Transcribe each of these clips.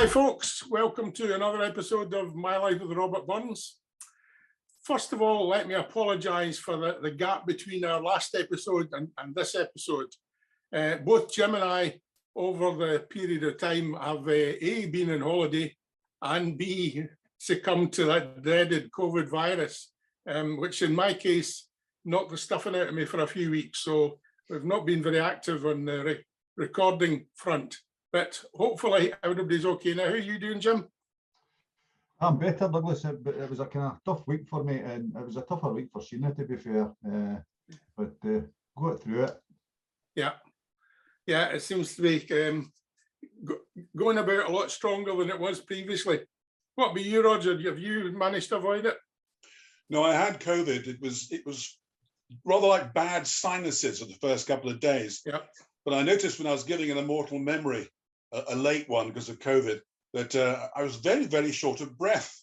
Hi folks, welcome to another episode of My Life with Robert Burns. First of all, let me apologise for the gap between our last episode and this episode. Both Jim and I, over the period of time, have A, been on holiday, and B, succumbed to that dreaded COVID virus, which in my case knocked the stuffing out of me for a few weeks. So we've not been very active on the recording front. But hopefully everybody's okay now. How are you doing, Jim? I'm better, Douglas. It was a kind of tough week for me, and it was a tougher week for Sheena, to be fair. But got through it. Yeah, it seems to be going about a lot stronger than it was previously. What about you, Roger? Have you managed to avoid it? No, I had COVID. It was rather like bad sinuses for the first couple of days. Yeah. But I noticed when I was giving an Immortal Memory, a late one because of COVID, that I was very, very short of breath.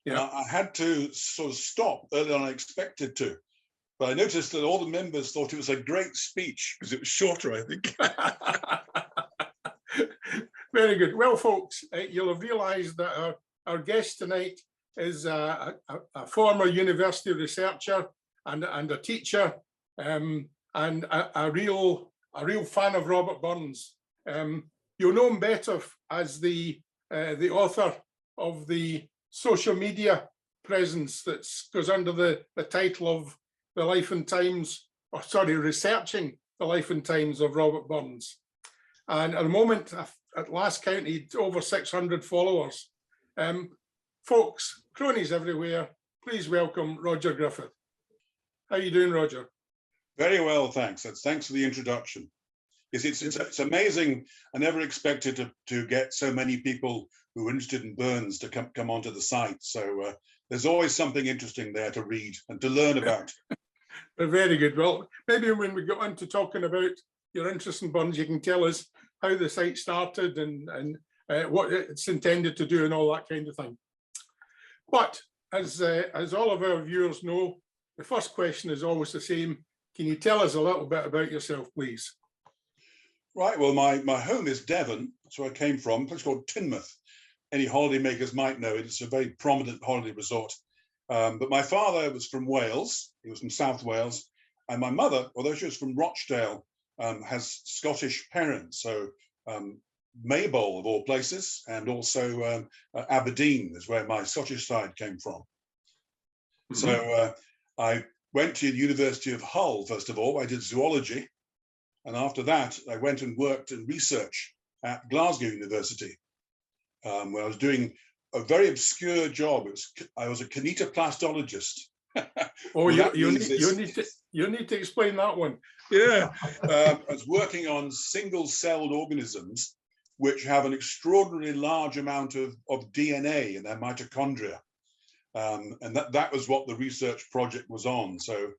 Yeah. I had to sort of stop earlier than I expected to. But I noticed that all the members thought it was a great speech because it was shorter, I think. Very good. Well, folks, you'll have realised that our guest tonight is a former university researcher and a teacher, and a real fan of Robert Burns. You'll know him better as the author of the social media presence that goes under the title of the life and times, researching the life and times of Robert Burns. And at the moment, at last count, he'd over 600 followers. Folks, cronies everywhere, please welcome Roger Griffith. How are you doing, Roger? Very well, thanks. Thanks for the introduction. It's amazing. I never expected to get so many people who were interested in Burns to come onto the site. So there's always something interesting there to read and to learn about. Very good. Well, maybe when we get on to talking about your interest in Burns, you can tell us how the site started and what it's intended to do and all that kind of thing. But as all of our viewers know, the first question is always the same. Can you tell us a little bit about yourself, please? Right, well, my home is Devon. That's where I came from, a place called Teignmouth. Any holidaymakers might know it. It's a very prominent holiday resort. But my father was from Wales. He was from South Wales. And my mother, although she was from Rochdale, has Scottish parents. So Maybole, of all places, and also Aberdeen is where my Scottish side came from. Mm-hmm. So I went to the University of Hull, first of all. I did zoology. And after that, I went and worked in research at Glasgow University, where I was doing a very obscure job. I was a kinetoplastologist. Oh, you need to explain that one. Yeah, I was working on single-celled organisms which have an extraordinarily large amount of DNA in their mitochondria. And that was what the research project was on. So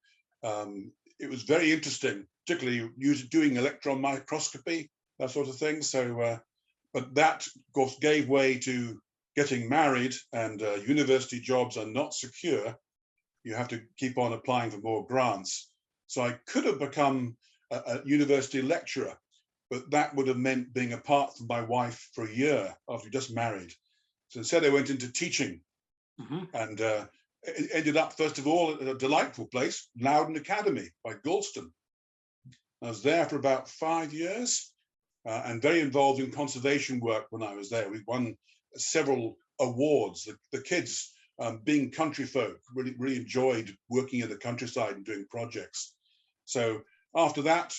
it was very interesting, particularly doing electron microscopy, that sort of thing. So, but that, of course, gave way to getting married, and university jobs are not secure. You have to keep on applying for more grants. So I could have become a university lecturer, but that would have meant being apart from my wife for a year after we just married. So instead I went into teaching. Mm-hmm. And it ended up, first of all, at a delightful place, Loudon Academy by Galston. I was there for about 5 years and very involved in conservation work when I was there. We won several awards. The kids, being country folk, really enjoyed working in the countryside and doing projects. So after that,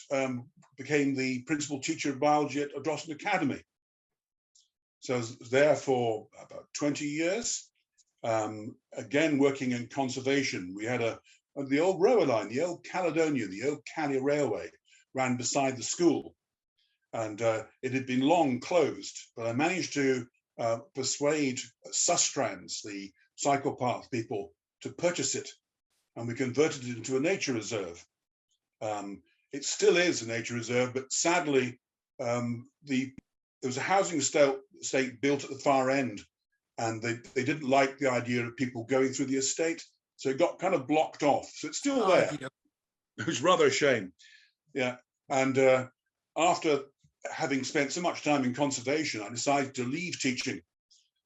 became the principal teacher of biology at Droston Academy. So I was there for about 20 years. Again, working in conservation. We had the old railway line, the old Caledonia, the old Cali Railway, ran beside the school. And it had been long closed, but I managed to persuade Sustrans, the cycle path people, to purchase it. And we converted it into a nature reserve. It still is a nature reserve, but sadly, there was a housing estate built at the far end, and they didn't like the idea of people going through the estate, so it got kind of blocked off. So it's still there. It was rather a shame. Yeah, and after having spent so much time in conservation, I decided to leave teaching.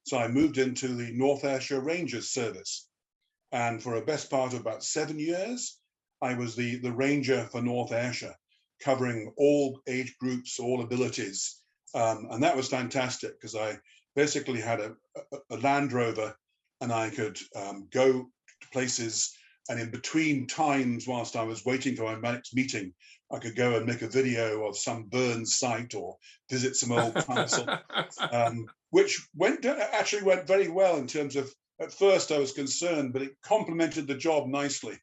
So I moved into the North Ayrshire Rangers service. And for a best part of about 7 years, I was the ranger for North Ayrshire, covering all age groups, all abilities. And that was fantastic because I basically had a Land Rover, and I could go to places, and in between times, whilst I was waiting for my next meeting, I could go and make a video of some Burns site or visit some old castle, which actually went very well in terms of, at first I was concerned, but it complemented the job nicely.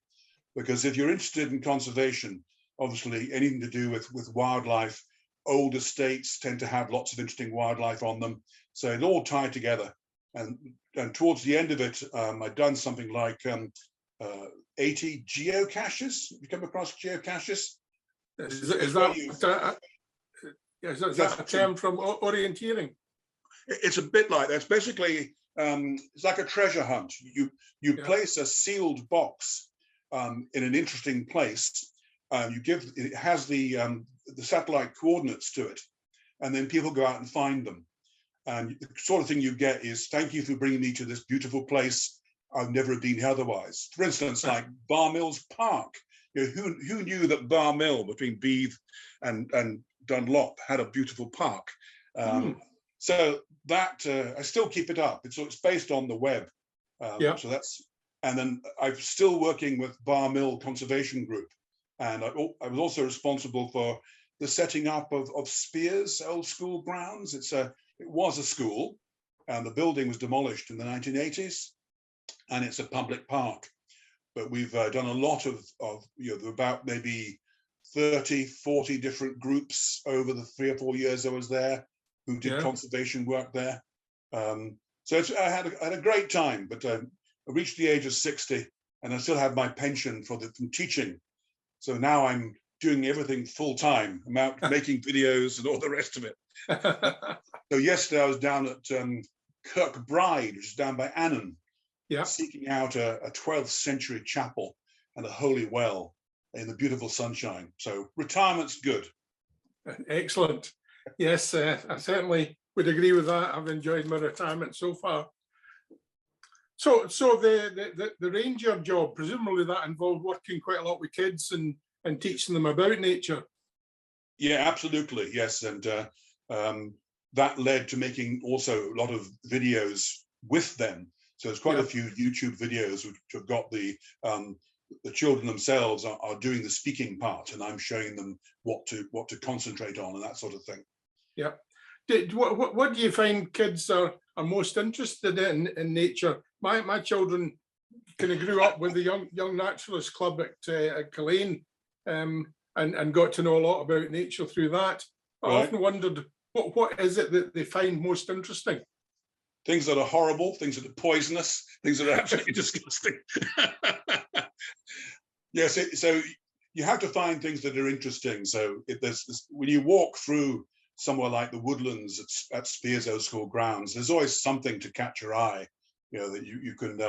Because if you're interested in conservation, obviously anything to do with wildlife, old estates tend to have lots of interesting wildlife on them. So it all tied together. And towards the end of it, I'd done something like 80 geocaches. Have you come across geocaches? Is that a term from orienteering? It's a bit like that. It's basically, it's like a treasure hunt. You place a sealed box in an interesting place. It has the satellite coordinates to it, and then people go out and find them. And the sort of thing you get is, thank you for bringing me to this beautiful place. I've never been here otherwise. For instance, like Bar Mills Park. You know, who knew that Bar Mill between Beeve and Dunlop had a beautiful park? So that I still keep it up. It's based on the web. So that's, and then I'm still working with Bar Mill Conservation Group, and I was also responsible for the setting up of Spears Old School Grounds. It was a school, and the building was demolished in the 1980s, and it's a public park. But we've done a lot of about maybe 30, 40 different groups over the 3 or 4 years I was there who did conservation work there. So I had a great time, but I reached the age of 60 and I still have my pension from teaching. So now I'm doing everything full time. I'm out making videos and all the rest of it. So yesterday I was down at Kirkbride, which is down by Annan, seeking out a 12th century chapel and a holy well in the beautiful sunshine. So retirement's good. Excellent. Yes, I certainly would agree with that. I've enjoyed my retirement so far. So the ranger job, presumably that involved working quite a lot with kids and teaching them about nature. Yeah, absolutely. Yes. And that led to making also a lot of videos with them. So there's quite a few YouTube videos which have got the children themselves are doing the speaking part, and I'm showing them what to concentrate on and that sort of thing. Yeah. What do you find kids are most interested in nature? My children kind of grew up with the Young Naturalist Club at Culzean, and got to know a lot about nature through that. I often wondered, what is it that they find most interesting? Things that are horrible, things that are poisonous, things that are absolutely disgusting. Yes, so you have to find things that are interesting. So when you walk through somewhere like the woodlands at Spears Old School Grounds, there's always something to catch your eye. You know, that you can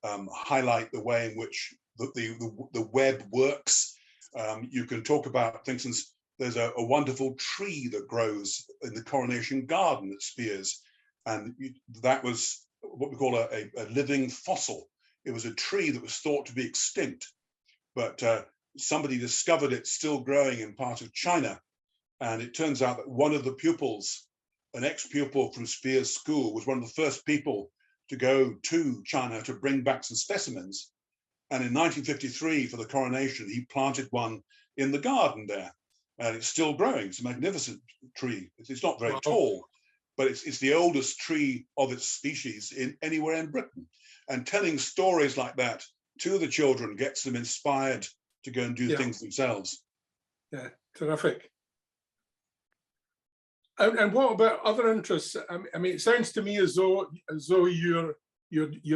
highlight the way in which the web works. You can talk about, for instance, there's a wonderful tree that grows in the Coronation Garden at Spears. And that was what we call a living fossil. It was a tree that was thought to be extinct, but somebody discovered it still growing in part of China. And it turns out that one of the pupils, an ex-pupil from Spears School, was one of the first people to go to China to bring back some specimens. And in 1953, for the coronation, he planted one in the garden there. And it's still growing. It's a magnificent tree. It's not very tall, but it's the oldest tree of its species anywhere in Britain. And telling stories like that to the children gets them inspired to go and do things themselves. Yeah, terrific. And what about other interests? I mean, it sounds to me as though your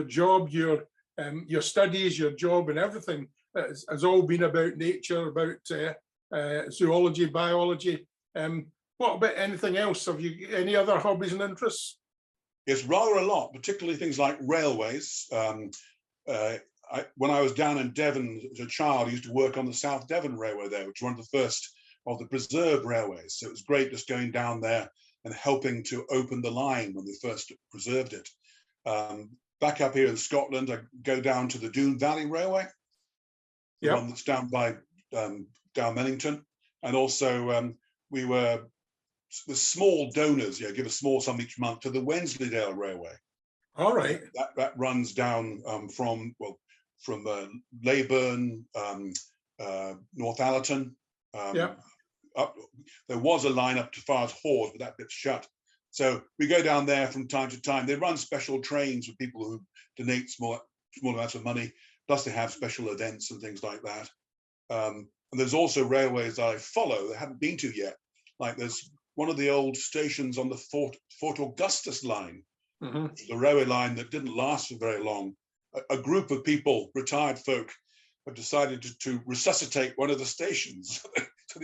job, your studies, your job, and everything has all been about nature, about zoology, biology. What about anything else? Have you any other hobbies and interests? Yes, rather a lot, particularly things like railways. When I was down in Devon as a child, I used to work on the South Devon Railway there, which was one of the first of the preserved railways. So it was great just going down there and helping to open the line when they first preserved it. Back up here in Scotland, I go down to the Doon Valley Railway, the one that's down by down Millington, and also we were with small donors, give a small sum each month to the Wensleydale Railway. All right. That runs down from Leyburn, Northallerton. Up, there was a line up to far as Hawes, but that bit's shut. So we go down there from time to time. They run special trains for people who donate small amounts of money. Plus they have special events and things like that. And there's also railways that I follow that I haven't been to yet. Like there's one of the old stations on the Fort Augustus line, the railway line that didn't last for very long. A group of people, retired folk, have decided to resuscitate one of the stations. So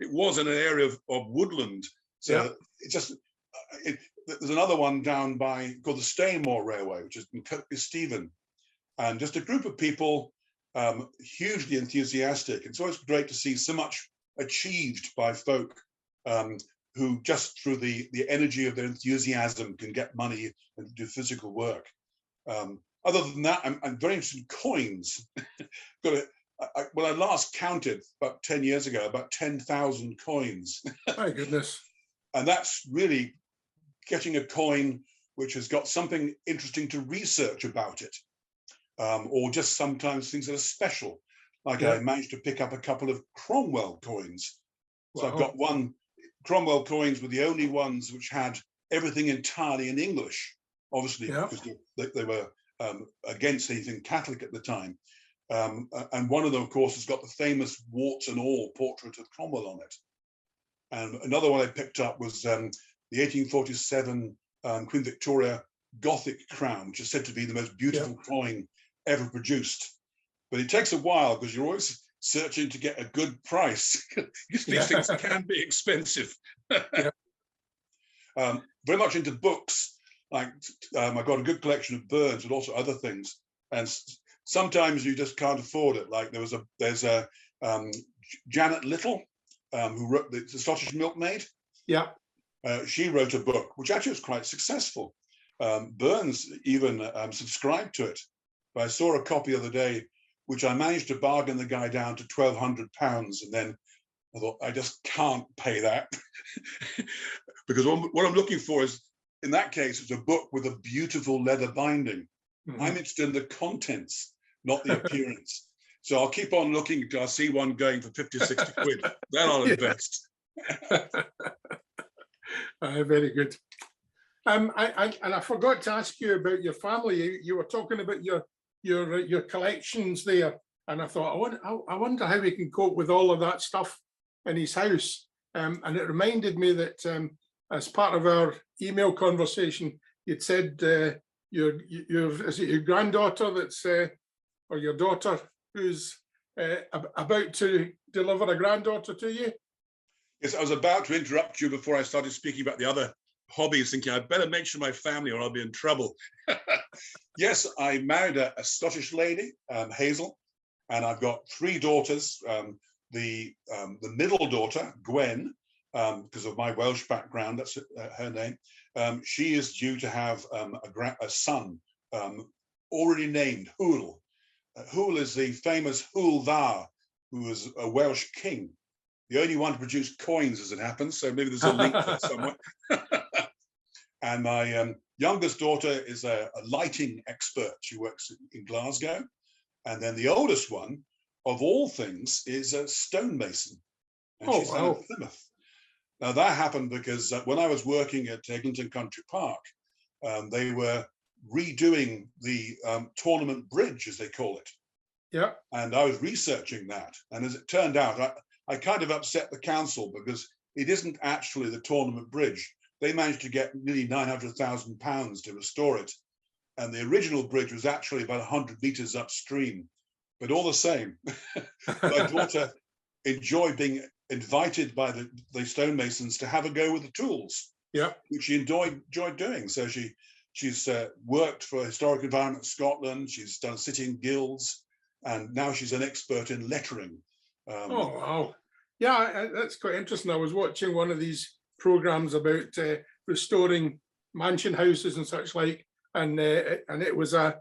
it was in an area of woodland. So there's another one down by called the Stainmore Railway, which is in Kirkby Stephen, and just a group of people, hugely enthusiastic. It's always great to see so much achieved by folk who just through the energy of their enthusiasm can get money and do physical work. Other than that, I'm very interested in coins. When I last counted about 10 years ago, about 10,000 coins. My goodness. And that's really getting a coin which has got something interesting to research about it, or just sometimes things that are special. Like I managed to pick up a couple of Cromwell coins. So I've got one. Cromwell coins were the only ones which had everything entirely in English, obviously, because they were against anything Catholic at the time. And one of them, of course, has got the famous warts and all portrait of Cromwell on it. And another one I picked up was the 1847 Queen Victoria Gothic crown, which is said to be the most beautiful coin ever produced. But it takes a while because you're always searching to get a good price. These things can be expensive. Very much into books. Like I've got a good collection of Burns, but also other things. And sometimes you just can't afford it. Like there's a Janet Little, who wrote the Scottish milkmaid. She wrote a book which actually was quite successful. Burns even subscribed to it. But I saw a copy the other day, which I managed to bargain the guy down to £1,200, and then I thought I just can't pay that because what I'm looking for is, in that case, it's a book with a beautiful leather binding. I'm interested in the contents, not the appearance. So I'll keep on looking until I see one going for 50, 60 quid. Then I'll invest. Very good. I forgot to ask you about your family. You were talking about your collections there, and I thought, I wonder how we can cope with all of that stuff in his house. And it reminded me that as part of our email conversation, you'd said is it your granddaughter that's or your daughter who's about to deliver a granddaughter to you? Yes, I was about to interrupt you before I started speaking about the other hobbies, thinking I'd better mention my family or I'll be in trouble. Yes, I married a Scottish lady, Hazel, and I've got 3 daughters. The middle daughter, Gwen, because of my Welsh background, that's her name. She is due to have a son already named Hwyl. Hwyl is the famous Hwyl Dda, who was a Welsh king, the only one to produce coins, as it happens. So maybe there's a link there somewhere. And my youngest daughter is a lighting expert. She works in Glasgow. And then the oldest one, of all things, is a stonemason. And she's down in Plymouth. Now that happened because when I was working at Eglinton Country Park, they were redoing the tournament bridge, as they call it. Yeah. And I was researching that. And as it turned out, I kind of upset the council because it isn't actually the tournament bridge. They managed to get nearly £900,000 to restore it. And the original bridge was actually about 100 meters upstream. But all the same, my daughter enjoyed being invited by the stonemasons to have a go with the tools, which she enjoyed doing. So she's worked for Historic Environment Scotland. She's done sitting guilds, and now she's an expert in lettering. Yeah, that's quite interesting. I was watching one of these programs about restoring mansion houses and such like, and it was a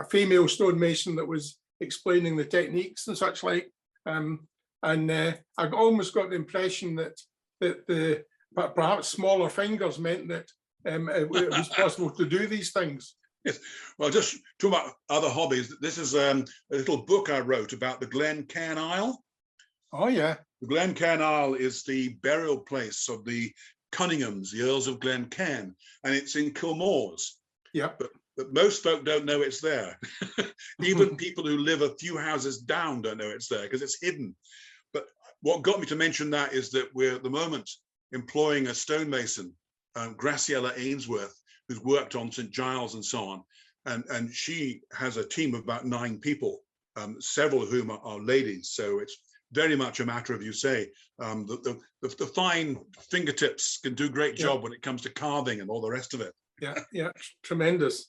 female stonemason that was explaining the techniques and such like, and I almost got the impression that the perhaps smaller fingers meant that it was possible to do these things. Yes. Well, just talking about other hobbies, this is a little book I wrote about the Glen Cairn Isle. Oh, yeah. The Glen Cairn Isle is the burial place of the Cunninghams, the Earls of Glen Cairn, and it's in Kilmoors. Yeah. But most folk don't know it's there. Even people who live a few houses down don't know it's there because it's hidden. But what got me to mention that is that we're at the moment employing a stonemason, Graciela Ainsworth, who's worked on St. Giles and so on. And she has a team of about 9 people, several of whom are ladies. So it's very much a matter of, you say, the fine fingertips can do a great job when it comes to carving and all the rest of it. Yeah, tremendous.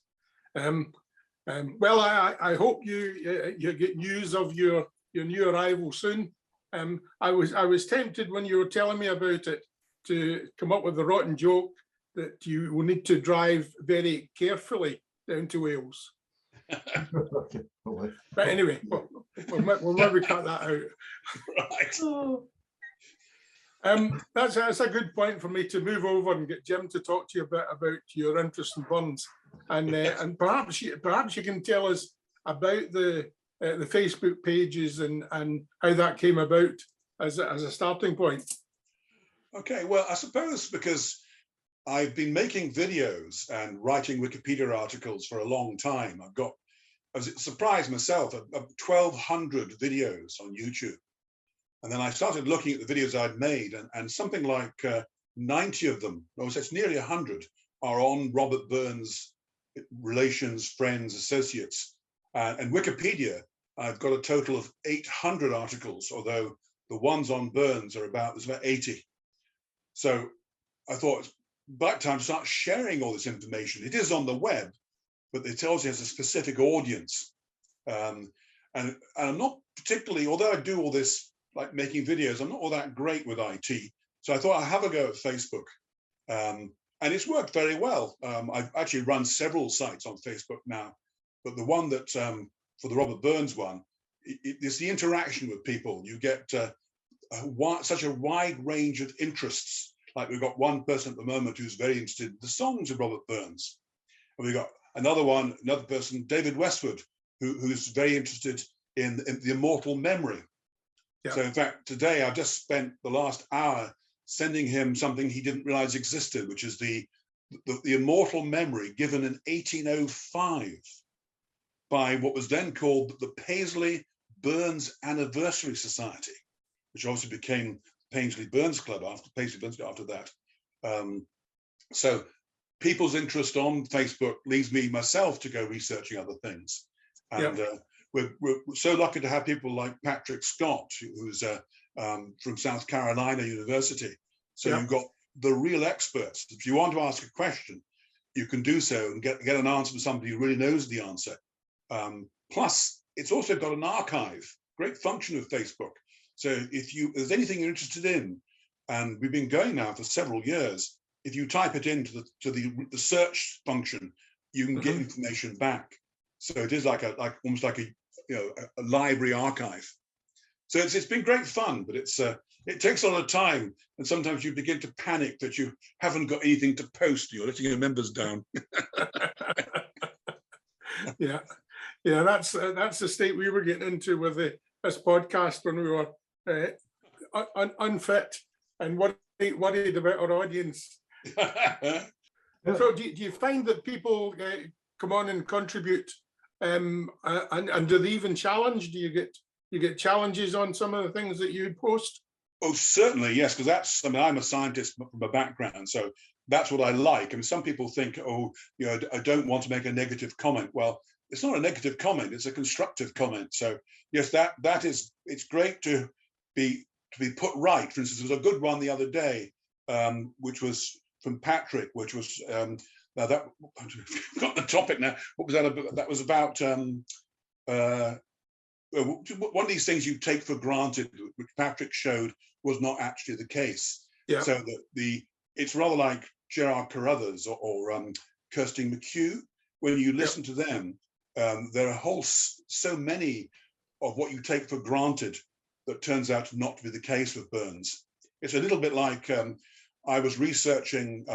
Well, I hope you get news of your new arrival soon. I was tempted when you were telling me about it to come up with a rotten joke that you will need to drive very carefully down to Wales. Okay. But anyway, we'll maybe cut that out. Right. That's a good point for me to move over and get Jim to talk to you a bit about your interest in Burns, and perhaps you can tell us about the Facebook pages and how that came about as a starting point. Okay, well, I suppose because I've been making videos and writing Wikipedia articles for a long time. I was surprised myself at 1,200 videos on YouTube. And then I started looking at the videos I'd made, and something like 90 of them, or it's nearly 100, are on Robert Burns' relations, friends, associates. And Wikipedia, I've got a total of 800 articles, although the ones on Burns there's about 80. So I thought it's about time to start sharing all this information. It is on the web, but it tells you has a specific audience. And I'm not particularly, although I do all this, like making videos, I'm not all that great with IT. So I thought I'd have a go at Facebook. And it's worked very well. I've actually run several sites on Facebook now, but the one that, for the Robert Burns one, it's the interaction with people. You get such a wide range of interests. Like we've got one person at the moment who's very interested in the songs of Robert Burns. And we've got another person, David Westwood, who's very interested in the Immortal Memory. Yeah. So in fact, today I've just spent the last hour sending him something he didn't realize existed, which is the Immortal Memory given in 1805 by what was then called the Paisley Burns Anniversary Society, which obviously became Paisley Burns Club after that. So people's interest on Facebook leads me myself to go researching other things. And we're so lucky to have people like Patrick Scott, who's from South Carolina University. So you've got the real experts. If you want to ask a question, you can do so and get an answer from somebody who really knows the answer. Plus, it's also got an archive, great function of Facebook. So if there's anything you're interested in, and we've been going now for several years, if you type it into the search function, you can get information back. So it is almost like a library archive. So it's been great fun, but it takes a lot of time, and sometimes you begin to panic that you haven't got anything to post. You're letting your members down. Yeah, that's the state we were getting into with this podcast when we were unfit and worried about our audience. So do you find that people come on and contribute, and do they even challenge? Do you get challenges on some of the things that you post? Oh, certainly, yes, because I'm a scientist from a background, so that's what I like. I mean, some people think, I don't want to make a negative comment. Well, it's not a negative comment; it's a constructive comment. So yes, it's great to be put right. For instance, there was a good one the other day, which was from Patrick, which was now that I've got the topic now. What was that about? That was about one of these things you take for granted, which Patrick showed was not actually the case. Yeah. So that it's rather like Gerard Carruthers or Kirsty McHugh. When you listen to them, there are so many of what you take for granted that turns out not to be the case with Burns. It's a little bit like I was researching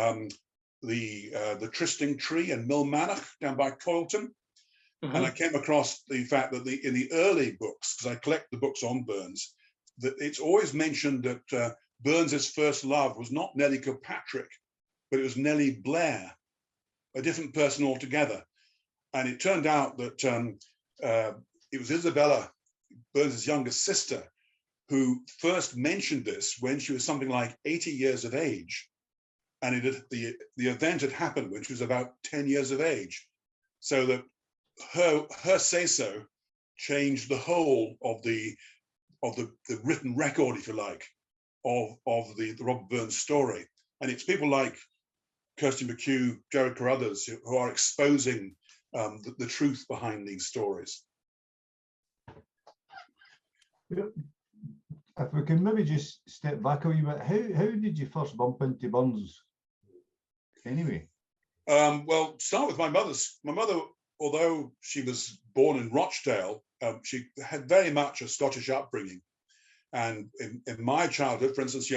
the trysting tree in Milmannoch down by Coylton. Mm-hmm. And I came across the fact that in the early books, because I collect the books on Burns, that it's always mentioned that Burns's first love was not Nellie Kilpatrick, but it was Nellie Blair, a different person altogether. And it turned out that it was Isabella, Burns's younger sister, who first mentioned this when she was something like 80 years of age. And the event had happened when she was about 10 years of age. So that her say-so changed the whole of the written record, if you like, of the Robert Burns story. And it's people like Kirsty McHugh, Gerard Carruthers, who are exposing the truth behind these stories. If we can maybe just step back a wee bit, how did you first bump into Burns anyway? Well, start with my mother. My mother, although she was born in Rochdale, she had very much a Scottish upbringing. And in my childhood, for instance,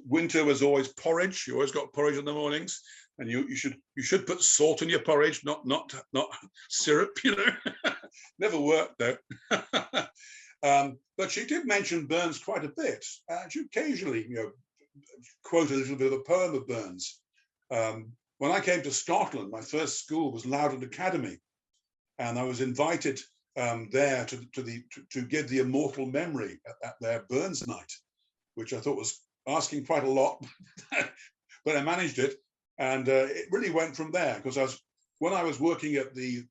winter was always porridge. You always got porridge in the mornings, and you should put salt in your porridge, not syrup. Never worked though. But she did mention Burns quite a bit. She occasionally, quote a little bit of a poem of Burns. When I came to Scotland, my first school was Loudon Academy, and I was invited there to give the Immortal Memory at their Burns night, which I thought was asking quite a lot, but I managed it, and it really went from there. Because when I was working at the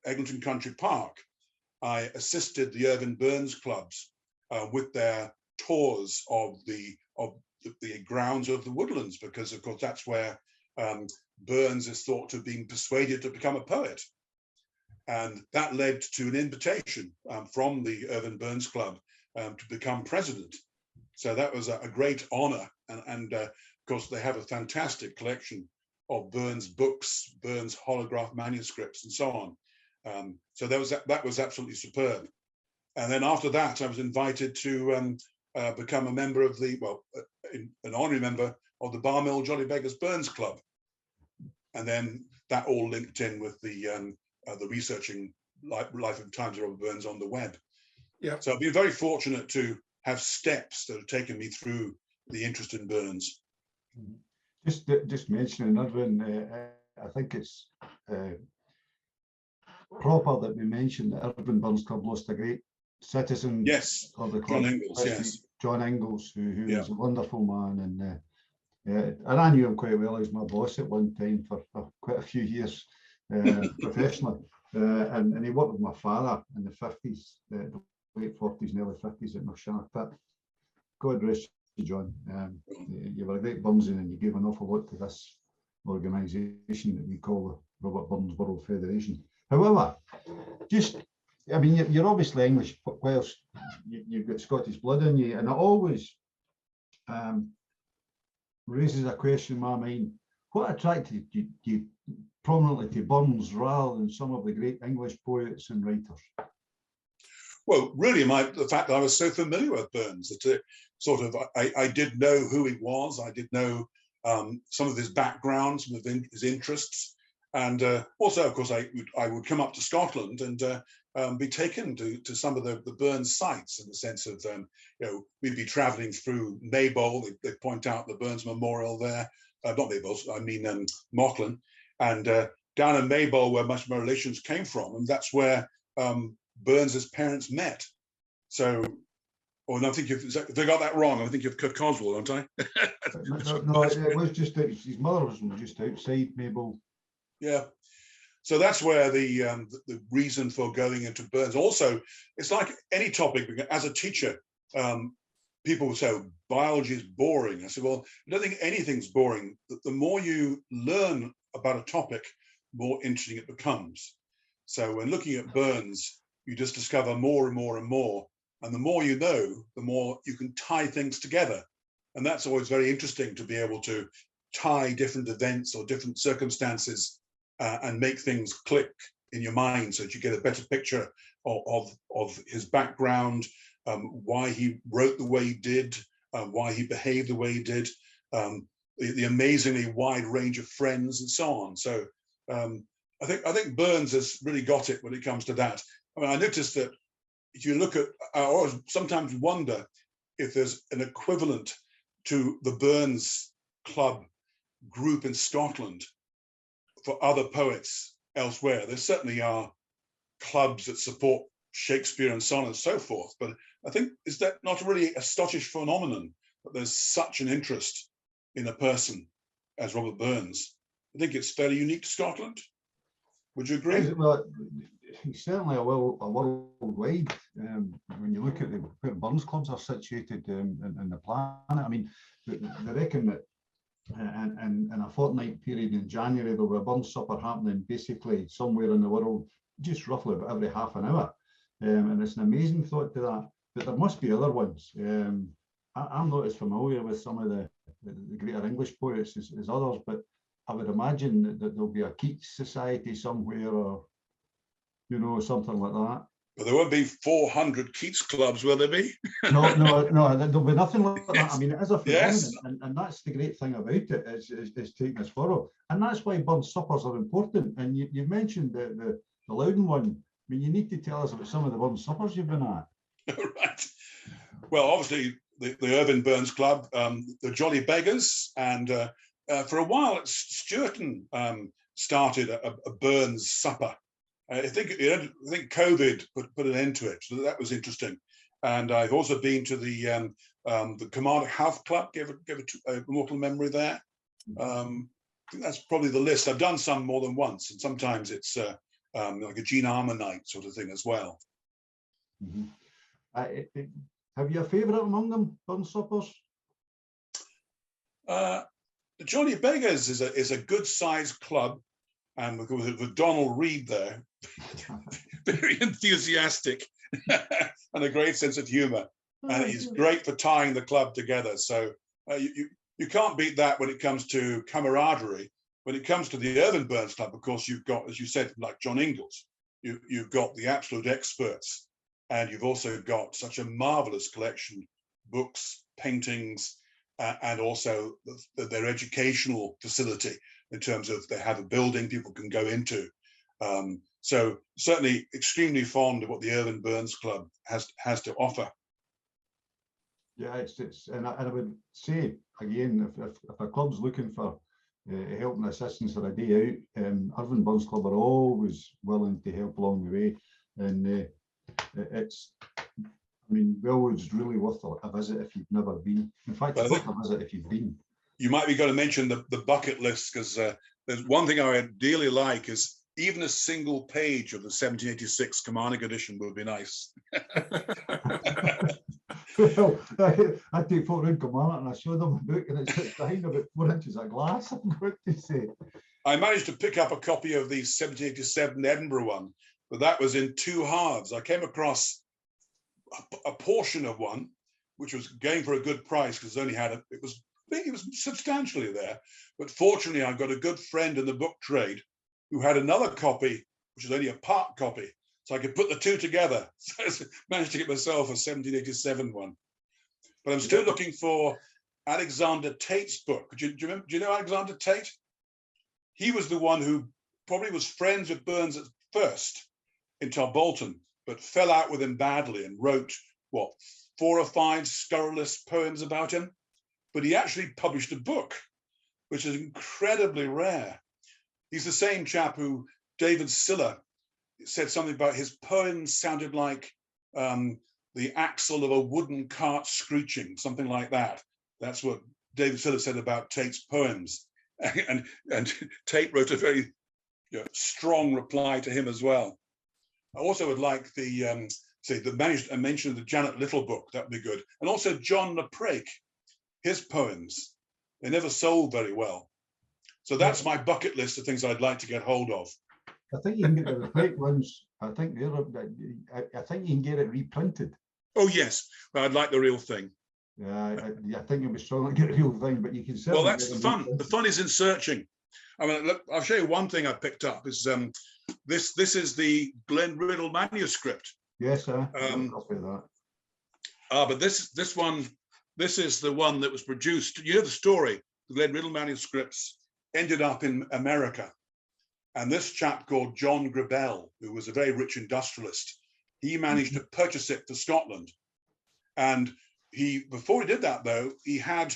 Eglinton Country Park, I assisted the Irving Burns clubs with their tours of the grounds of the woodlands, because of course that's where Burns is thought to have been persuaded to become a poet. And that led to an invitation from the Irving Burns Club to become president. So that was a great honor. And of course, they have a fantastic collection of Burns books, Burns holograph manuscripts, and so on. So that was absolutely superb. And then after that, I was invited to become a member of an honorary member of the Bar Mill Jolly Beggars Burns Club. And then that all linked in with the researching life and times of Robert Burns on the web. Yeah. So I've been very fortunate to have steps that have taken me through the interest in Burns. Just mentioning Irving, I think it's proper that we mention that Irving Burns Club lost a great citizen. Yes, of the club, John Ingalls. Yes, John Ingalls, who was a wonderful man, and I knew him quite well. He was my boss at one time for quite a few years professionally, and he worked with my father in the 50s, the late 40s and early 50s at Northshannock Pit. God rest you, John. You were a great Burnsman, and you gave an awful lot to this organisation that we call the Robert Burns World Federation. However, you're obviously English, whilst you've got Scottish blood in you, and it always raises a question in my mind: what attracted you prominently to Burns rather than some of the great English poets and writers? Well, really, the fact that I was so familiar with Burns, that I did know who he was. I did know some of his background, some of his interests, and also, of course, I would come up to Scotland and be taken to some of the Burns sites, in the sense of we'd be travelling through Maybole. They point out the Burns Memorial there, not Maybole, I mean Mauchline, and down in Maybole, where much of my relations came from, and that's where Burns's parents met. So, I think if I got that wrong, I think you've Kirk Coswell, don't I? no, it was just that his mother was just outside Maybole. Yeah. So that's where the reason for going into Burns. Also, it's like any topic. As a teacher, people would say biology is boring. I said, well, I don't think anything's boring. The more you learn about a topic, more interesting it becomes. So when looking at Burns, you just discover more and more and more And the more you know, the more you can tie things together. And that's always very interesting, to be able to tie different events or different circumstances and make things click in your mind, so that you get a better picture of his background, why he wrote the way he did, why he behaved the way he did, the amazingly wide range of friends and so on. So I think Burns has really got it when it comes to that. I mean, I noticed that if you look at, I always sometimes wonder if there's an equivalent to the Burns Club group in Scotland for other poets elsewhere. There certainly are clubs that support Shakespeare and so on and so forth, but I think, is that not really a Scottish phenomenon, that there's such an interest in a person as Robert Burns? I think it's fairly unique to Scotland. Would you agree? Well, he's certainly a worldwide. When you look at where Burns clubs are situated in the planet, I mean, they reckon that in a fortnight period in January, there will be a Burns supper happening basically somewhere in the world, just roughly about every half an hour. And it's an amazing thought to that, but there must be other ones. I'm not as familiar with some of the greater English poets as others, but I would imagine that there'll be a Keats Society somewhere, or, you know, something like that. But there won't be 400 Keats clubs, will there be? No, there'll be nothing like that. Yes. I mean, it is a phenomenon, Yes. and that's the great thing about it, is taking us forward. And that's why Burns suppers are important. And you mentioned the Loudon one. I mean, you need to tell us about some of the Burns suppers you've been at. Right. Well, obviously, the Irving Burns Club, the Jolly Beggars, and for a while, Sturton started a Burns supper. I think COVID put an end to it, so that was interesting. And I've also been to the Kilmarnock Health Club, gave a Immortal Memory there. I think that's probably the list. I've done some more than once, and sometimes it's like a Jean Armour night sort of thing as well. Mm-hmm. Have you a favourite among them, Burns suppers? The Jolly Beggars is a good sized club, and with Donald Reed there, very enthusiastic and a great sense of humour, and he's great for tying the club together. So you can't beat that when it comes to camaraderie. When it comes to the Irving Burns Club, of course, you've got, as you said, like John Ingalls, you've got the absolute experts, and you've also got such a marvellous collection, books, paintings, and also their educational facility, in terms of they have a building people can go into. So certainly extremely fond of what the Irving Burns Club has to offer. Yeah, and I would say again, if a club's looking for help and assistance for a day out, Irving Burns Club are always willing to help along the way, and it's, I mean, Wellwood's really worth a visit if you've never been. In fact, it's worth a visit if you've been. You might be going to mention the bucket list, because there's one thing I ideally like is even a single page of the 1786 Kilmarnock edition would be nice. Well, I take photos around Kilmarnock and I show them a book, and it sits behind about 4 inches of glass, I'm going to say. I managed to pick up a copy of the 1787 Edinburgh one, but that was in 2 halves. I came across a portion of one, which was going for a good price, because it only had it was substantially there. But fortunately, I've got a good friend in the book trade who had another copy, which is only a part copy, so I could put the two together. So I managed to get myself a 1787 one. But I'm still looking for Alexander Tate's book. Do you know Alexander Tate? He was the one who probably was friends with Burns at first in Tarbolton, but fell out with him badly and wrote, 4 or 5 scurrilous poems about him. But he actually published a book, which is incredibly rare. He's the same chap who David Siller said something about his poems sounded like the axle of a wooden cart screeching, something like that. That's what David Siller said about Tate's poems. And Tate wrote a very strong reply to him as well. I also would like the mention of the Janet Little book. That would be good. And also John Naprake, his poems. They never sold very well. So that's my bucket list of things I'd like to get hold of. I think you can get the Naprake ones. I think you can get it reprinted. Oh yes, but I'd like the real thing. Yeah, I think you'll be struggling to get a real thing, but you can certainly. Well, that's the fun. The fun is in searching. I mean, look, I'll show you one thing I picked up. Is this is the Glen Riddle manuscript. Yes, sir. Copy of that. But this one, this is the one that was produced. You know the story. The Glen Riddle manuscripts ended up in America, and this chap called John Gribell, who was a very rich industrialist, he managed to purchase it for Scotland, and before he did that though, he had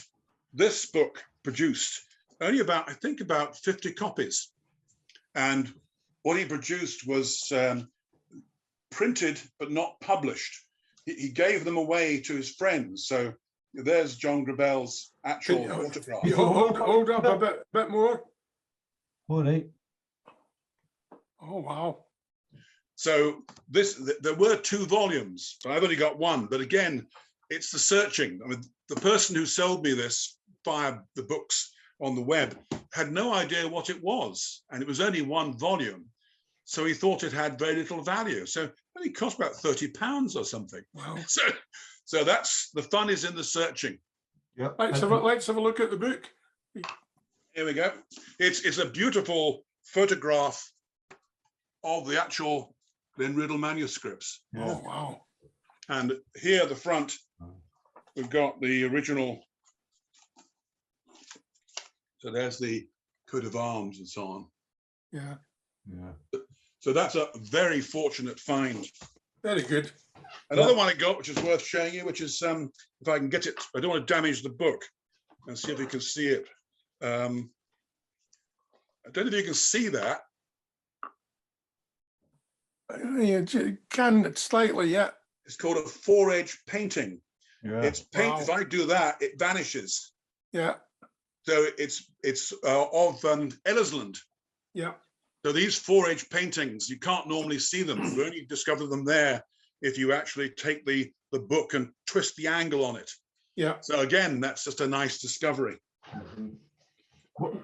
this book produced, only about, I think about 50 copies, and what he produced was printed but not published. He gave them away to his friends. So there's John Gribell's actual autograph. Hold up a bit more. All right. Oh wow. So there were 2 volumes, but I've only got 1. But again, it's the searching. I mean, the person who sold me this via the books on the web had no idea what it was, and it was only 1 volume. So he thought it had very little value. So it only cost about £30 or something. Wow. So that's the fun is in the searching. Yeah. Let's have a look at the book. Here we go. It's a beautiful photograph of the actual Glen Riddle manuscripts. Yeah. Oh wow. And here at the front, we've got the original. So there's the coat of arms and so on. Yeah. Yeah. So that's a very fortunate find. Very good. Another one I got, which is worth showing you, which is, if I can get it, I don't want to damage the book, and see if you can see it. I don't know if you can see that. You can slightly, yeah. It's called a 4-edge painting. Yeah. It's paint. Wow. If I do that, it vanishes. Yeah. So it's of Ellersland. Yeah. So these 4-edge paintings, you can't normally see them. You only discover them there if you actually take the book and twist the angle on it. Yeah. So again, that's just a nice discovery. Mm-hmm.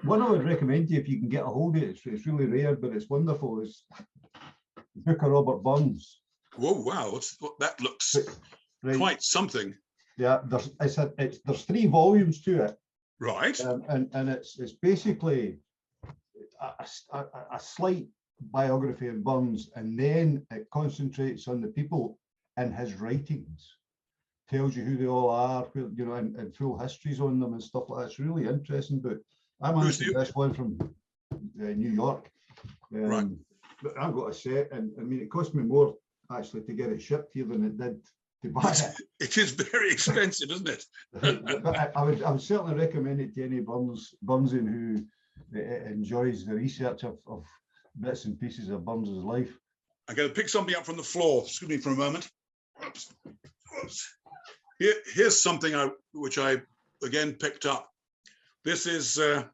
One I would recommend to you if you can get a hold of it, it's really rare, but it's wonderful, is the book of Robert Burns. Whoa, wow, that looks quite something. Yeah, there's 3 volumes to it. Right. And it's basically a slight biography of Burns, and then it concentrates on the people in his writings, tells you who they all are, you know, and full histories on them and stuff like that. It's really interesting. But I managed to get this one from New York. Right. But I've got a set, and I mean, it cost me more actually to get it shipped here than it did to buy it. It is very expensive, isn't it? But I would certainly recommend it to any Burnsian who enjoys the research of bits and pieces of Burns's life. I'm going to pick something up from the floor. Excuse me for a moment. Oops. Oops. Here's something which I again picked up. This is a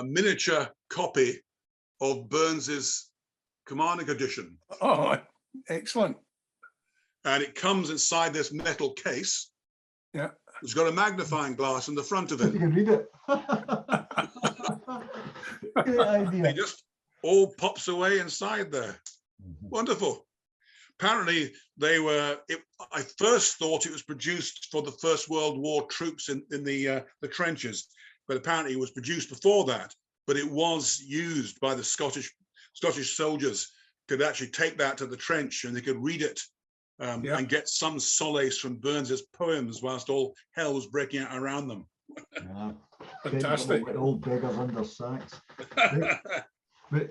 miniature copy of Burns's Kilmarnock edition. Oh, excellent. And it comes inside this metal case. Yeah. It's got a magnifying glass in the front of it. You can read it. Great idea. It just all pops away inside there. Wonderful. Apparently, I first thought it was produced for the First World War troops in the trenches, but apparently it was produced before that. But it was used by the Scottish soldiers, could actually take that to the trench and they could read it and get some solace from Burns's poems whilst all hell was breaking out around them. Yeah. Fantastic. Old beggars under sacks. But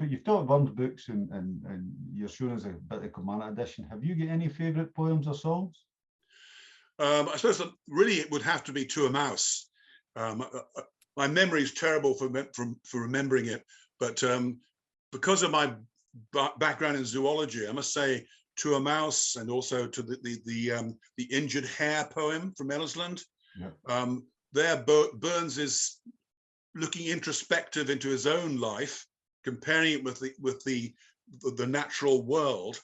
you've talked Burns books and you're showing us a bit of Kilmarnock edition. Have you got any favourite poems or songs? I suppose that really it would have to be To a Mouse. My memory is terrible for remembering it, but because of my background in zoology, I must say To a Mouse, and also to the Injured Hare poem from Ellersland. Yeah. There, Burns is looking introspective into his own life, comparing it with the natural world,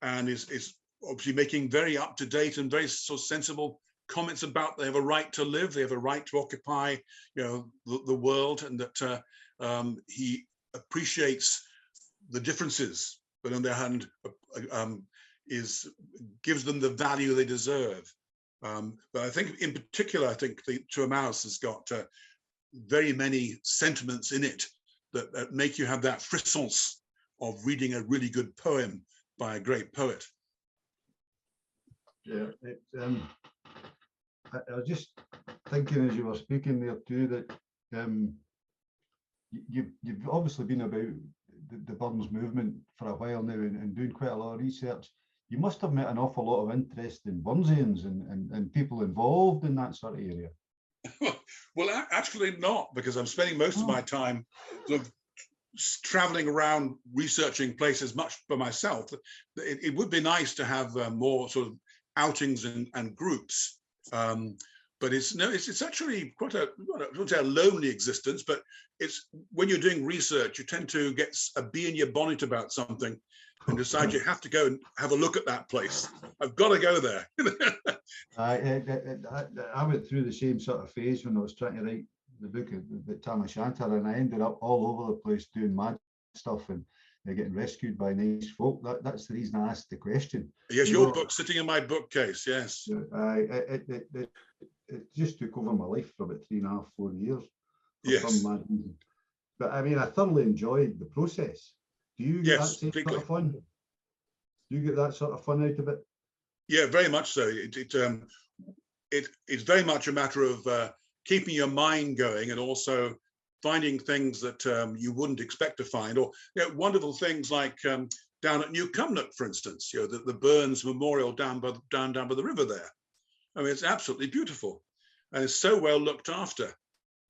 and is obviously making very up to date and very sort of sensible comments about they have a right to live, they have a right to occupy, you know, the world, and that he appreciates the differences, but on the other hand, gives them the value they deserve. But I think, in particular, I think the To a Mouse has got very many sentiments in it that make you have that frissons of reading a really good poem by a great poet. Yeah, I was just thinking as you were speaking there too that you've obviously been about the Burns movement for a while now and doing quite a lot of research. You must have met an awful lot of interesting Burnsians and people involved in that sort of area. Well, actually not, because I'm spending most of my time sort of traveling around researching places much by myself. It would be nice to have more sort of outings and groups, but it's actually quite I wouldn't say a lonely existence, but it's when you're doing research, you tend to get a bee in your bonnet about something and decide you have to go and have a look at that place. I've got to go there. I went through the same sort of phase when I was trying to write the book about Tam O'Shanter, and I ended up all over the place doing mad stuff and getting rescued by nice folk. That's the reason I asked the question. Yes, your book's sitting in my bookcase, yes. It just took over my life for about 3.5, 4 years. Yes. Some mad reason. But I mean, I thoroughly enjoyed the process. Do you get that same sort of fun? Do you get that sort of fun out of it? Yeah, very much so. It's very much a matter of keeping your mind going and also finding things that you wouldn't expect to find, or wonderful things like down at New Cumnock, for instance, the Burns Memorial down by the river there. I mean, it's absolutely beautiful, and it's so well looked after.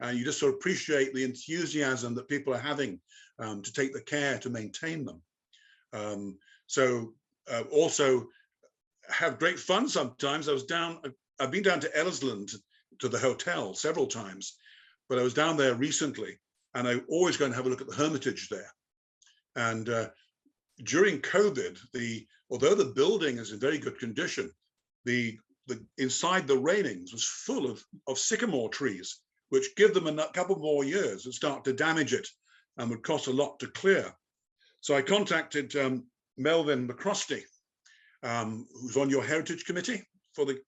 And you just sort of appreciate the enthusiasm that people are having to take the care to maintain them. Also have great fun sometimes. I've been down to Ellisland to the hotel several times, but I was down there recently, and I always go and have a look at the Hermitage there. And during COVID, although the building is in very good condition, the inside the railings was full of sycamore trees, which give them a couple more years and start to damage it and would cost a lot to clear. So I contacted Melvin McCrosty, who's on your heritage committee for the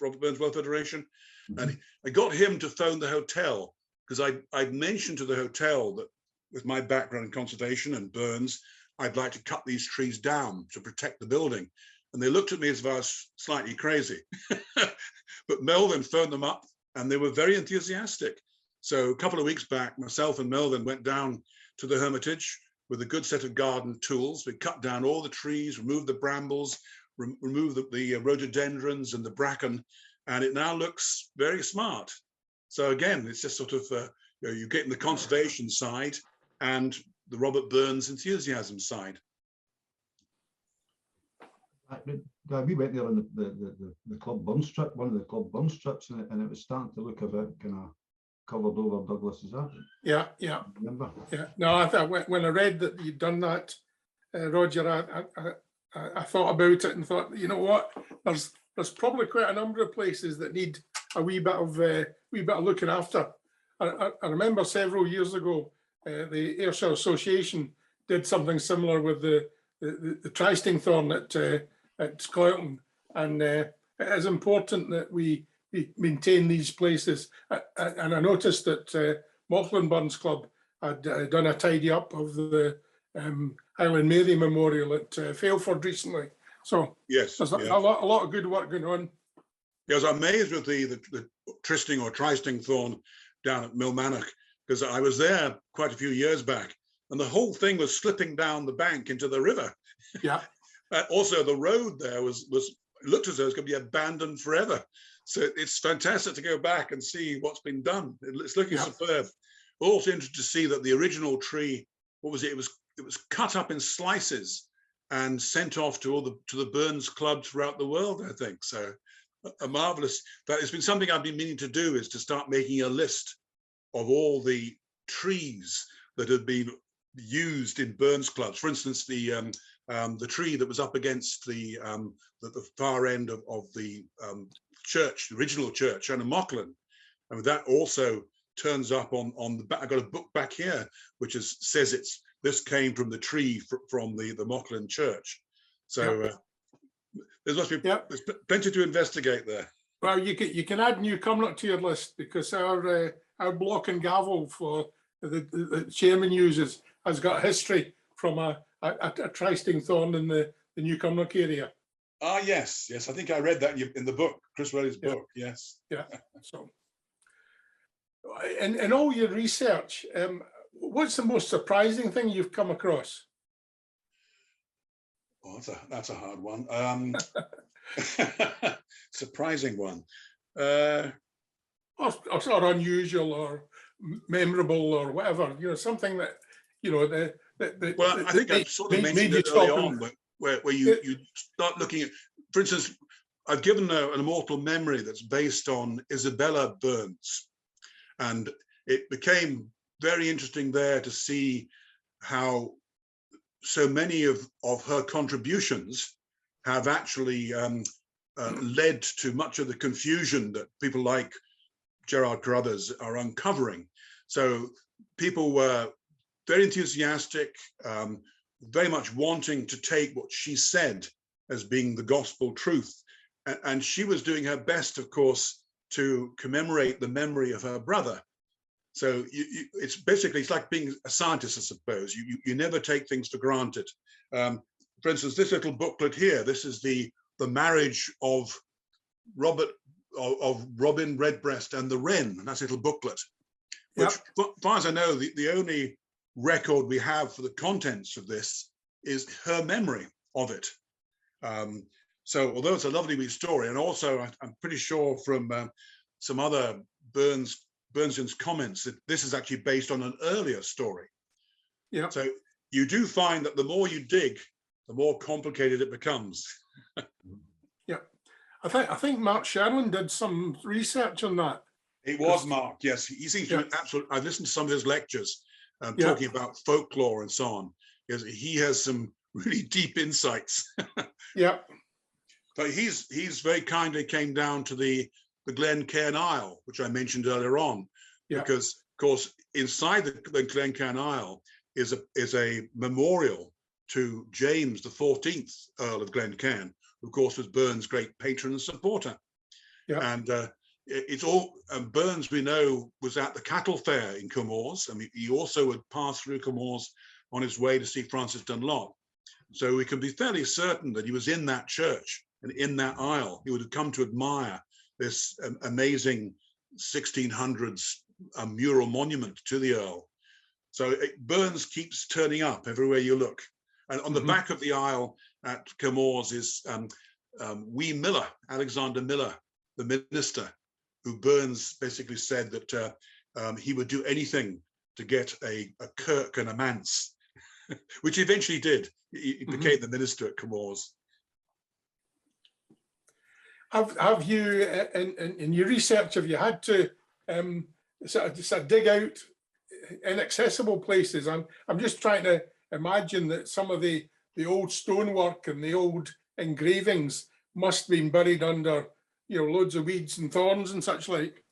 Robert Burns World Federation. And I got him to phone the hotel, because I'd mentioned to the hotel that with my background in conservation and Burns, I'd like to cut these trees down to protect the building. And they looked at me as if I was slightly crazy. But Melvin phoned them up, and they were very enthusiastic. So a couple of weeks back, myself and Melvin went down to the Hermitage with a good set of garden tools. We cut down all the trees, removed the brambles, removed the rhododendrons and the bracken, and it now looks very smart. So again, it's just sort of, you're getting the conservation side and the Robert Burns enthusiasm side. We went there on the Club Burns trip, one of the Club Burns trips, and it was starting to look a bit kind of covered over. Douglas, is that? Yeah. Remember? Yeah. No, I thought when I read that you'd done that, Roger, I thought about it and thought, you know what? There's probably quite a number of places that need a wee bit of looking after. I remember several years ago, the Ayrshire Association did something similar with the trysting thorn at Skelton, and it is important that we maintain these places. And I noticed that Mauchline Burns Club had done a tidy up of the Highland Mary Memorial at Failford recently. So yes, there's a lot of good work going on. Yeah, I was amazed with the trysting or trysting thorn down at Milmannock, because I was there quite a few years back, and the whole thing was slipping down the bank into the river. Yeah. Also, the road there looked as though it was going to be abandoned forever. So it's fantastic to go back and see what's been done. It's looking superb. Also interested to see that the original tree, what was it? It was cut up in slices and sent off to the Burns clubs throughout the world, I think. So a marvelous. That has been something I've been meaning to do, is to start making a list of all the trees that have been used in Burns clubs. For instance, the tree that was up against the far end of the church, the original church, and Mauchline. And that also turns up on the back. I've got a book back here which says it's this came from the tree from the Mauchline Church. So there must be there's plenty to investigate there. Well, you can add New Cumnock to your list, because our block and gavel for the chairman uses has got history from a trysting thorn in the New Cumnock area. Ah, yes, I think I read that in the book, Chris Rowley's book. Yes. Yeah. So, in all your research, what's the most surprising thing you've come across? Oh, that's a hard one. Surprising one. Or sort of unusual or memorable or whatever. Something that well, I think I sort of mentioned it early on, where you start looking at, for instance, I've given an immortal memory that's based on Isabella Burns, and it became very interesting there to see how so many of her contributions have actually led to much of the confusion that people like Gerard Carruthers are uncovering. So people were very enthusiastic, very much wanting to take what she said as being the gospel truth. And she was doing her best, of course, to commemorate the memory of her brother. So it's like being a scientist, I suppose. You never take things for granted. For instance, this little booklet here, this is the marriage of Robin Redbreast and the Wren, and that's a little booklet, which, as far as I know, the only record we have for the contents of this is her memory of it. So although it's a lovely wee story, and also I'm pretty sure from some other Burnsian's comments that this is actually based on an earlier story. Yeah. So you do find that the more you dig, the more complicated it becomes. Yeah. I think Mark Sherlin did some research on that. It was Mark, yes. He seems to be absolutely, I've listened to some of his lectures talking about folklore and so on. He has some really deep insights. Yeah. But he's very kindly came down to the Glencairn Isle, which I mentioned earlier on, because of course inside the Glencairn Isle is a memorial to James the 14th Earl of Glencairn, who of course was Burns' great patron and supporter. Yeah. And it's all Burns, we know, was at the cattle fair in Comores. I mean, he also would pass through Comores on his way to see Francis Dunlop. So we can be fairly certain that he was in that church and in that aisle. He would have come to admire this amazing 1600s mural monument to the Earl. So Burns keeps turning up everywhere you look. And on the back of the aisle at Comores is Wee Miller, Alexander Miller, the minister, who Burns basically said that he would do anything to get a kirk and a manse, which he eventually did. He became the minister at Comores. Have you, in your research, have you had to sort of dig out inaccessible places? I'm just trying to imagine that some of the old stonework and the old engravings must have been buried under, loads of weeds and thorns and such like.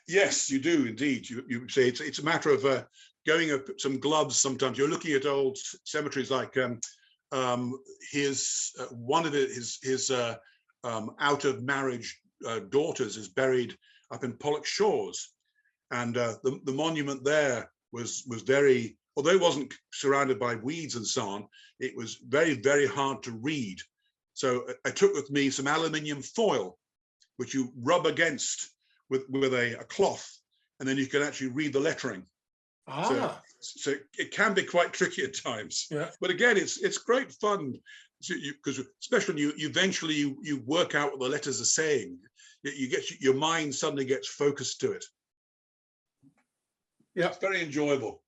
Yes, you do indeed. You say it's a matter of going up some gloves. Sometimes you're looking at old cemeteries like one of his out of marriage daughters is buried up in Pollock Shores, and the monument there was very, although it wasn't surrounded by weeds and so on, it was very, very hard to read. So I took with me some aluminium foil, which you rub against with a cloth, and then you can actually read the lettering. So it can be quite tricky at times. Yeah. But again, it's great fun, because especially when you eventually you work out what the letters are saying, you get your mind suddenly gets focused to it. Yeah, it's very enjoyable.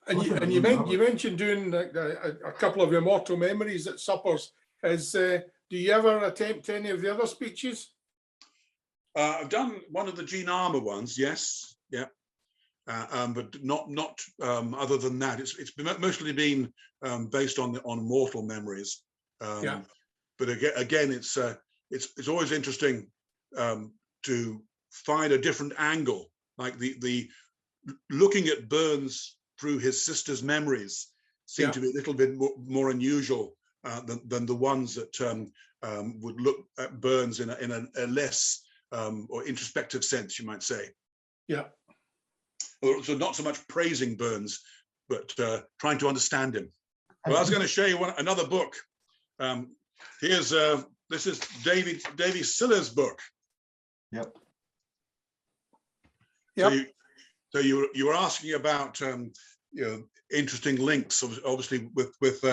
And you mentioned doing a couple of Immortal Memories at suppers. Do you ever attempt any of the other speeches? I've done one of the Jean Armour ones, yes, yeah, but not other than that. It's mostly been based on Immortal Memories. Yeah. But again, it's always interesting to find a different angle. Like the looking at Burns through his sister's memories seemed to be a little bit more unusual than the ones that would look at Burns in a less or introspective sense, you might say. Yeah. So not so much praising Burns, but trying to understand him. Well, I was going to show you another book. Here's this is Davy Siller's book. Yep. Yep. So you were asking about interesting links, obviously with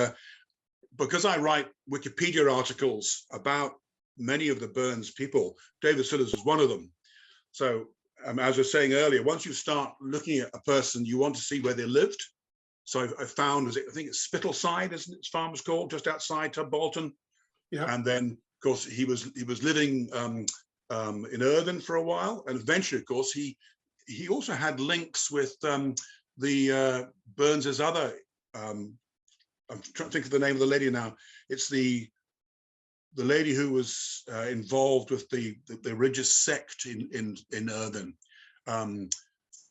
because I write Wikipedia articles about many of the Burns people. David Sillers is one of them. So as I was saying earlier, once you start looking at a person, you want to see where they lived. So I found, I think it's Spittleside, isn't it? His farm was called, just outside Tubbolton. Yeah. And then, of course, he was living in Earthen for a while, and eventually, of course, he also had links with the Burns's other. I'm trying to think of the name of the lady now. It's the lady who was involved with the religious sect in Earthen,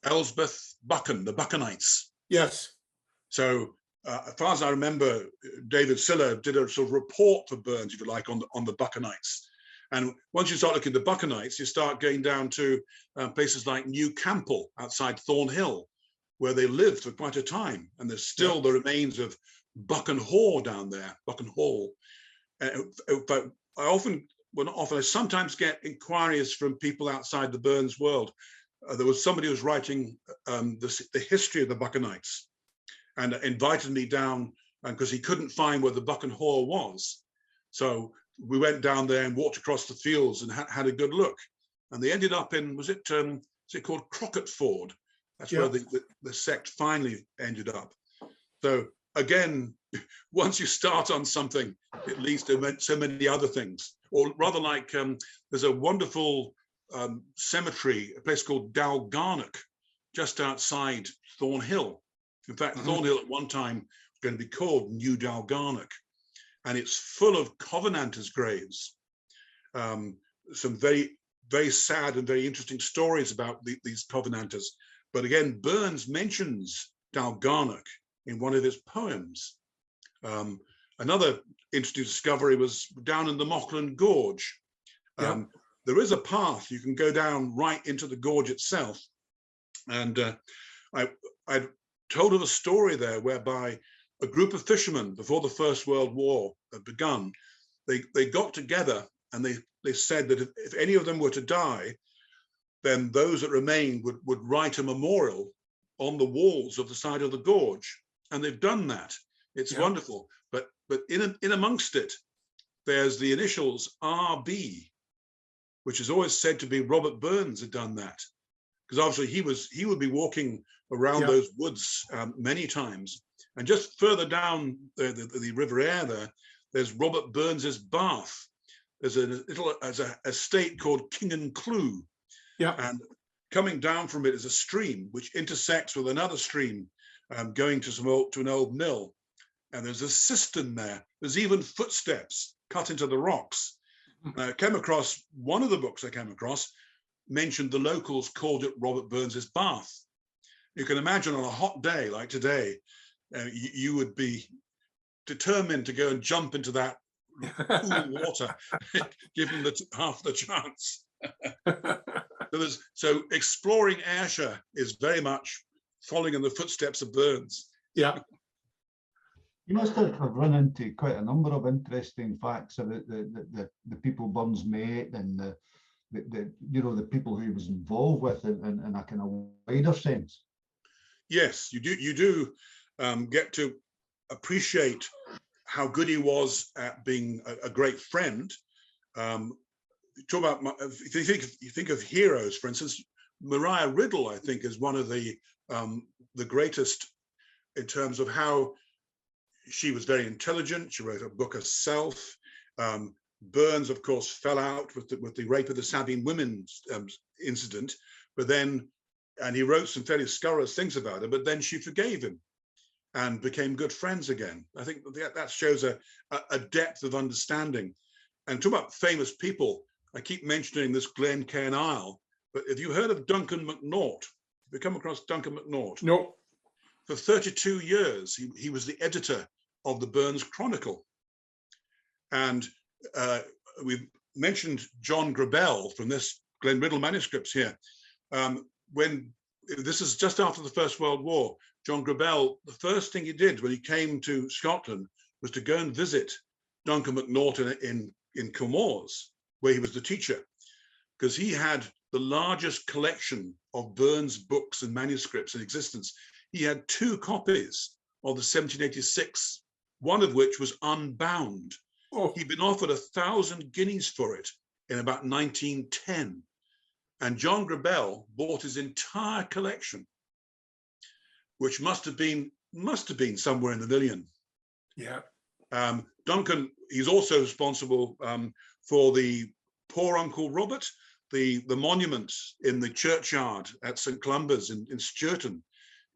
Elsbeth Buchan, the Buchanites. Yes. So as far as I remember, David Siller did a sort of report for Burns, if you like, on the Buchanites. And once you start looking at the Buchanites, you start going down to places like New Campbell outside Thornhill, where they lived for quite a time. And there's still the remains of Buchan Hall down there, Buchan Hall. But I sometimes get inquiries from people outside the Burns world. There was somebody who was writing the history of the Buchanites and invited me down because he couldn't find where the Buchan Hall was. So we went down there and walked across the fields and had a good look. And they ended up in, was it called Crockett Ford? That's where the sect finally ended up. So again, once you start on something, it leads to so many other things. Or rather, like there's a wonderful cemetery, a place called Dalgarnock, just outside Thornhill. In fact, Thornhill at one time was going to be called New Dalgarnock, and it's full of Covenanters' graves. Some very, very sad and very interesting stories about these Covenanters. But again, Burns mentions Dalgarnock in one of his poems. Another interesting discovery was down in the Mauchline Gorge. There is a path you can go down right into the gorge itself. And I'd told of a story there whereby a group of fishermen before the First World War had begun, they got together and they said that if any of them were to die, then those that remained would write a memorial on the walls of the side of the gorge. And they've done that. It's wonderful. But in amongst it, there's the initials RB, which is always said to be Robert Burns had done that. Because obviously he would be walking around those woods many times. And just further down the River Aire there's Robert Burns's Bath. There's a little estate called King and Clew. And coming down from it is a stream which intersects with another stream going to an old mill. And there's a cistern there. There's even footsteps cut into the rocks. I came across, one of the books I came across mentioned the locals called it Robert Burns's Bath. You can imagine on a hot day like today, you would be determined to go and jump into that cool water, given half the chance. So exploring Ayrshire is very much following in the footsteps of Burns. Yeah. You must have run into quite a number of interesting facts about the people Burns met and the people who he was involved with in a kind of wider sense. Yes, you do get to appreciate how good he was at being a great friend. Talk about if you think of heroes, for instance, Maria Riddle, I think, is one of the greatest in terms of how she was very intelligent. She wrote a book herself. Burns, of course, fell out with the rape of the Sabine women incident, and he wrote some fairly scurrilous things about her, but then she forgave him and became good friends again. I think that shows a depth of understanding. And talk about famous people, I keep mentioning this Glen Cairn Isle, but have you heard of Duncan MacNaught? you come across Duncan McNaught? No. For 32 years, he was the editor of the Burns Chronicle. And we've mentioned John Grabell from this Glen Riddle manuscripts here. When this is just after the First World War, John Grabell, the first thing he did when he came to Scotland was to go and visit Duncan McNaught in Kilmores, where he was the teacher, because he had the largest collection of Burns books and manuscripts in existence. He had 2 copies of the 1786, one of which was unbound. Oh. He'd been offered 1,000 guineas for it in about 1910. And John Grabell bought his entire collection, which must have been somewhere in the million. Yeah. Duncan, he's also responsible for the Poor Uncle Robert, the monument in the churchyard at St. Columba's in Sturton.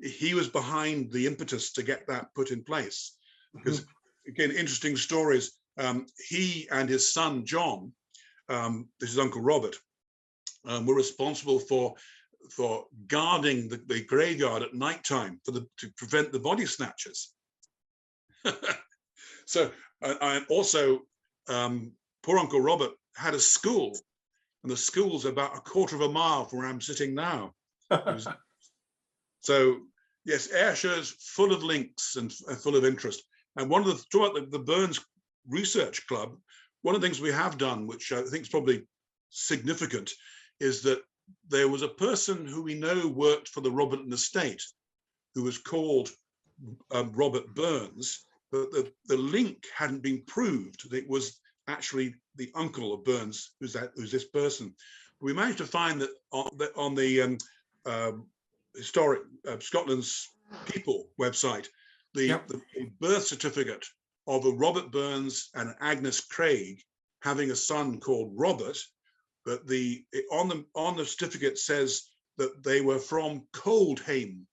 He was behind the impetus to get that put in place. Because, again, interesting stories. He and his son, John, this is Uncle Robert, were responsible for guarding the graveyard at nighttime to prevent the body snatchers. So, and also, poor Uncle Robert had a school, and the school's about a quarter of a mile from where I'm sitting now. So, yes, Ayrshire's full of links and full of interest. And one of throughout the Burns Research Club, one of the things we have done, which I think is probably significant, is that there was a person who we know worked for the Robertson estate, who was called Robert Burns, but the link hadn't been proved. It was actually the uncle of Burns, who's this person. We managed to find that on the historic Scotland's People website, the birth certificate of a Robert Burns and Agnes Craig having a son called Robert, but on the certificate says that they were from Coldham,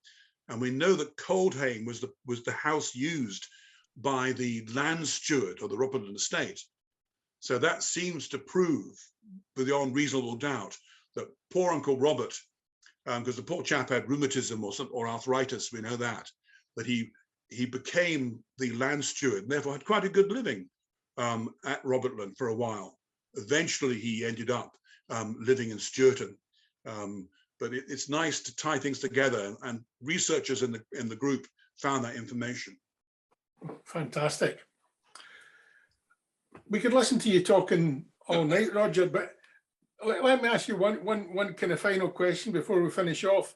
and we know that Coldham was the house used by the land steward of the Robertson estate. So that seems to prove, beyond reasonable doubt, that poor Uncle Robert, because the poor chap had rheumatism or arthritis, we know that he became the land steward and therefore had quite a good living at Robertson for a while. Eventually, he ended up living in Sturton. But it's nice to tie things together, and researchers in the group found that information. Fantastic. We could listen to you talking all night, Roger, but let me ask you one kind of final question before we finish off.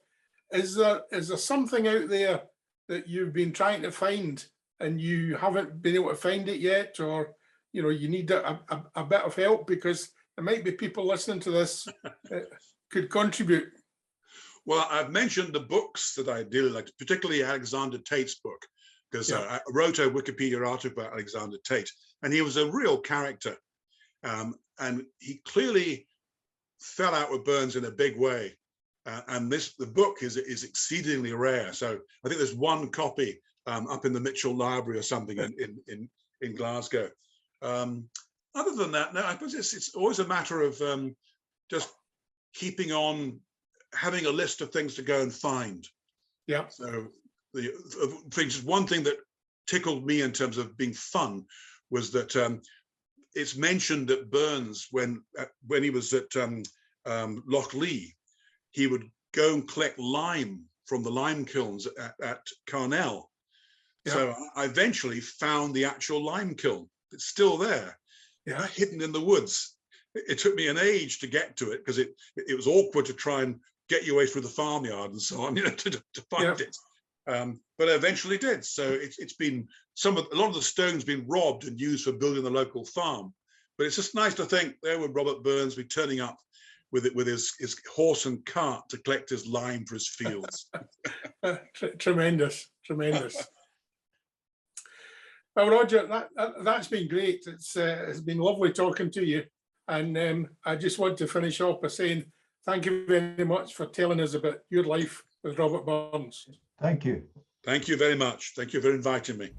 Is there something out there that you've been trying to find and you haven't been able to find it yet, or you need a bit of help, because there might be people listening to this that could contribute? Well, I've mentioned the books that I deal like, particularly Alexander Tate's book, because I wrote a Wikipedia article about Alexander Tate, and he was a real character, and he clearly fell out with Burns in a big way. And the book is exceedingly rare. So I think there's one copy up in the Mitchell Library or something in Glasgow. Other than that, no, I suppose it's always a matter of just keeping on, having a list of things to go and find. Yeah. So one thing that tickled me in terms of being fun was that it's mentioned that Burns, when he was at Loch Lee, he would go and collect lime from the lime kilns at Carnell. Yeah. So I eventually found the actual lime kiln. It's still there, hidden in the woods. It took me an age to get to it because it was awkward to try and get your way through the farmyard and so on, to find it. But I eventually did. So it's been a lot of the stone's been robbed and used for building the local farm. But it's just nice to think there would Robert Burns be turning up with his horse and cart to collect his lime for his fields. Tremendous. Well, Roger, that's been great. It's been lovely talking to you. And I just want to finish off by saying thank you very much for telling us about your life with Robert Burns. Thank you. Thank you very much. Thank you for inviting me.